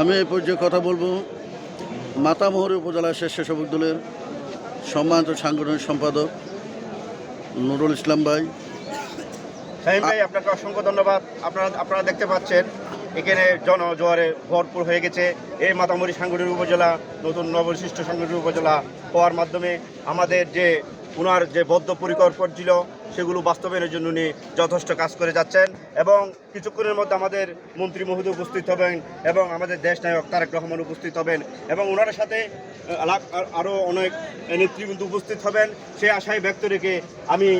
আমি এই পর্যায়ে কথা বলবো মাতামোহরী উপজেলা স্বেচ্ছাসেবক দলের সম্মানিত সাংগঠনিক সম্পাদক নুরুল ইসলাম ভাই। শাহিন ভাই, আপনাকে অসংখ্য ধন্যবাদ। আপনারা দেখতে পাচ্ছেন এখানে জনজোয়ারে ভরপুর হয়ে গেছে। এই মাতামোহরী সাংগঠনিক উপজেলা নতুন নববিশিষ্ট সাংগঠনিক উপজেলা হওয়ার মাধ্যমে আমাদের যে ওনার যে বদ্ধপরিকর ছিল সেগুলো বাস্তবায়নের জন্য উনি যথেষ্ট কাজ করে যাচ্ছেন এবং কিছুক্ষণের মধ্যে আমাদের মন্ত্রী মহোদয় উপস্থিত হবেন এবং আমাদের দেশ নায়ক তারেক রহমান উপস্থিত হবেন এবং ওনার সাথে আরও অনেক নেতৃবৃন্দ উপস্থিত হবেন। সে আশায় ব্যক্ত রেখে আমি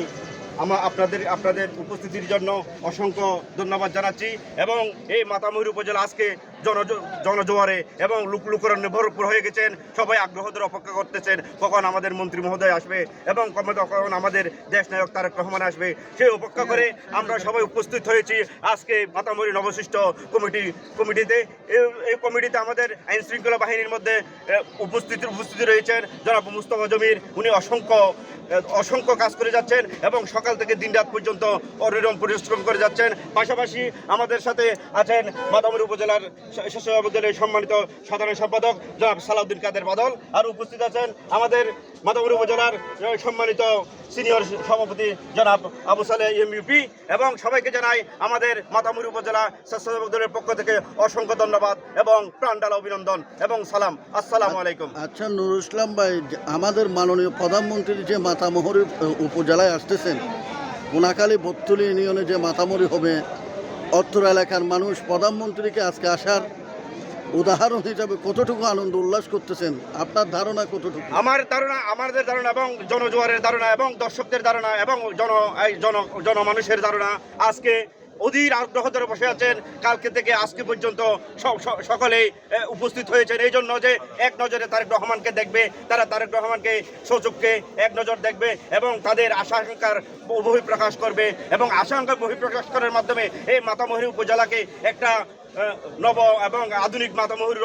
আপনাদের উপস্থিতির জন্য অসংখ্য ধন্যবাদ জানাচ্ছি এবং এই মাতামোহরী উপজেলা আজকে জনজোয়ারে এবং লুকলুকরণে ভরপুর হয়ে গেছেন। সবাই আগ্রহ ধরে অপেক্ষা করতেছেন কখন আমাদের মন্ত্রী মহোদয় আসবে এবং কখন আমাদের দেশ নায়ক তারেক রহমান আসবে। সেই অপেক্ষা করে আমরা সবাই উপস্থিত হয়েছি আজকে মাতামোহরী নবশিষ্ট কমিটিতে। এই কমিটিতে আমাদের আইন শৃঙ্খলা বাহিনীর মধ্যে উপস্থিতি রয়েছেন জনাব মুস্তফা জমির। উনি অসংখ্য কাজ করে যাচ্ছেন এবং সকাল থেকে দিন রাত পর্যন্ত অবিরাম পরিশ্রম করে যাচ্ছেন। পাশাপাশি আমাদের সাথে আছেন মাতামোহরী উপজেলার স্বেচ্ছাসেবক দলের সম্মানিত সাধারণ সম্পাদক জনাব সালাউদ্দিন কাদের বাদল, আর উপস্থিত আছেন আমাদের মাতামোহরী উপজেলার সম্মানিত সিনিয়র সভাপতি জনাব আবু সালেহ এমইউপি এবং সবাইকে জানাই আমাদের মাতামোহরী উপজেলা স্বেচ্ছাসেবক দলের পক্ষ থেকে অসংখ্য ধন্যবাদ এবং প্রাণঢালা অভিনন্দন এবং সালাম। আসসালামু আলাইকুম। আচ্ছা নুরুল ইসলাম ভাই, আমাদের মাননীয় প্রধানমন্ত্রী যে মাতামোহরী উপজেলায় আসতেছেন, কোনাখালী বত্তুলি ইউনিয়নে যে মাতামোহরী হবে, অত্র এলাকার মানুষ প্রধানমন্ত্রীকে আজকে আসার উদাহরণ হিসাবে কতটুকু আনন্দ উল্লাস করতেছেন? আপনার ধারণা কতটুকু? আমাদের ধারণা এবং জনজোয়ারের ধারণা এবং দর্শকদের ধারণা এবং জনমানুষের ধারণা আজকে অধীর আগ্রহ ধরে বসে আছেন। কালকে থেকে আজকে পর্যন্ত সকলেই উপস্থিত হয়েছেন এই জন্য যে এক নজরে তারেক রহমানকে দেখবে, তারা তারেক রহমানকে সচক্ষে এক নজর দেখবে এবং তাদের আশা আকাঙ্ক্ষার বহিঃপ্রকাশ করবে এবং আশা আকাঙ্ক্ষার বহিঃপ্রকাশ করার মাধ্যমে এই মাতামোহরী উপজেলাকে একটা নব এবং আধুনিক মাতামোহরী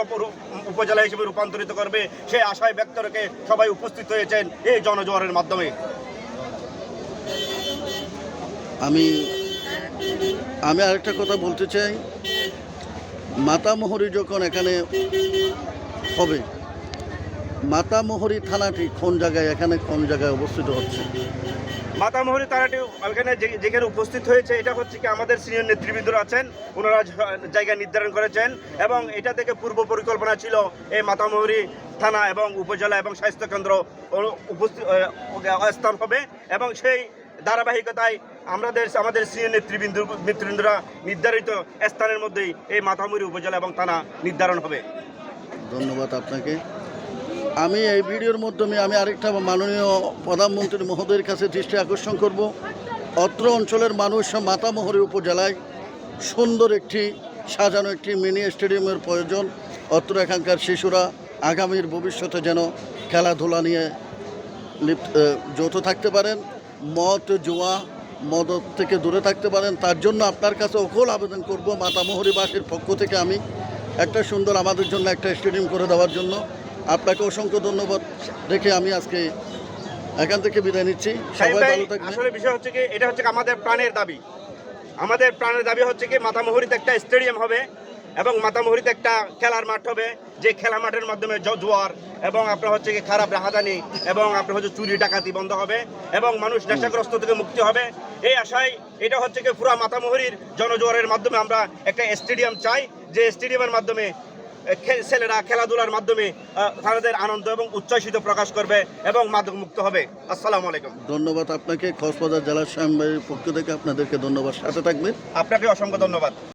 উপজেলা হিসেবে রূপান্তরিত করবে। সেই আশায় ব্যক্ত রেখে সবাই উপস্থিত হয়েছেন এই জনজোয়ারের মাধ্যমে। আমি আরেকটা কথা বলতে চাই, মাতামোহরী যখন এখানে হবে, মাতামোহরী থানাটি কোন জায়গায় অবস্থিত হচ্ছে? মাতামোহরী থানাটি এখানে যেখানে উপস্থিত হয়েছে এটা হচ্ছে কি আমাদের সিনিয়র নেতৃবৃন্দরা আছেন, ওনারা জায়গা নির্ধারণ করেছেন এবং এটা থেকে পূর্ব পরিকল্পনা ছিল এই মাতামোহরী থানা এবং উপজেলা এবং স্বাস্থ্যকেন্দ্র স্থান হবে এবং সেই ধারাবাহিকতায় আমাদের সিনিয়র নেতৃবৃন্দরা নির্ধারিত স্থানের মধ্যেই এই মাতামোহরী উপজেলা এবং থানা নির্ধারণ হবে। ধন্যবাদ আপনাকে। আমি এই ভিডিওর মাধ্যমে আমি আরেকটা মাননীয় প্রধানমন্ত্রী মহোদয়ের কাছে দৃষ্টি আকর্ষণ করব। অত্র অঞ্চলের মানুষ মাতামোহরী উপজেলায় সুন্দর একটি সাজানো একটি মিনি স্টেডিয়ামের প্রয়োজন। অত্র এখানকার শিশুরা আগামীর ভবিষ্যতে যেন খেলাধুলা নিয়ে যৌথ থাকতে পারেন, মদ থেকে দূরে থাকতে পারেন। তার জন্য আপনার কাছে অকল আবেদন করব মাতামোহরীবাসীর পক্ষ থেকে আমি একটা সুন্দর আমাদের জন্য একটা স্টেডিয়াম করে দেওয়ার জন্য আপনাকে অসংখ্য ধন্যবাদ রেখে আমি আজকে এখান থেকে বিদায় নিচ্ছি। সবাই ভালো থাকবেন। আসলে বিষয় হচ্ছে কি, এটা হচ্ছে আমাদের প্রাণের দাবি হচ্ছে কি মাতামোহরীতে একটা স্টেডিয়াম হবে এবং মাতামোহরীতে একটা খেলার মাঠ হবে, যে খেলা মাঠের মাধ্যমে জোয়ার এবং আপনার হচ্ছে কি খারাপ রাহাজানি এবং আপনার হচ্ছে চুরি ডাকাতি বন্ধ হবে এবং মানুষ নেশাগ্রস্ত থেকে মুক্তি হবে। এই আশায় এটা হচ্ছে কি পুরা মাতামোহরীর জনজোয়ারের মাধ্যমে আমরা একটা স্টেডিয়াম চাই, যে স্টেডিয়ামের মাধ্যমে ছেলেরা খেলাধুলার মাধ্যমে তাদের আনন্দ এবং উচ্ছ্বাসিত প্রকাশ করবে এবং মাদক মুক্ত হবে। আসসালামু আলাইকুম। ধন্যবাদ আপনাকে। কক্সবাজার জেলার সাংবাদিকের পক্ষ থেকে আপনাদেরকে ধন্যবাদ। সাথে থাকবেন। আপনাকে অসংখ্য ধন্যবাদ।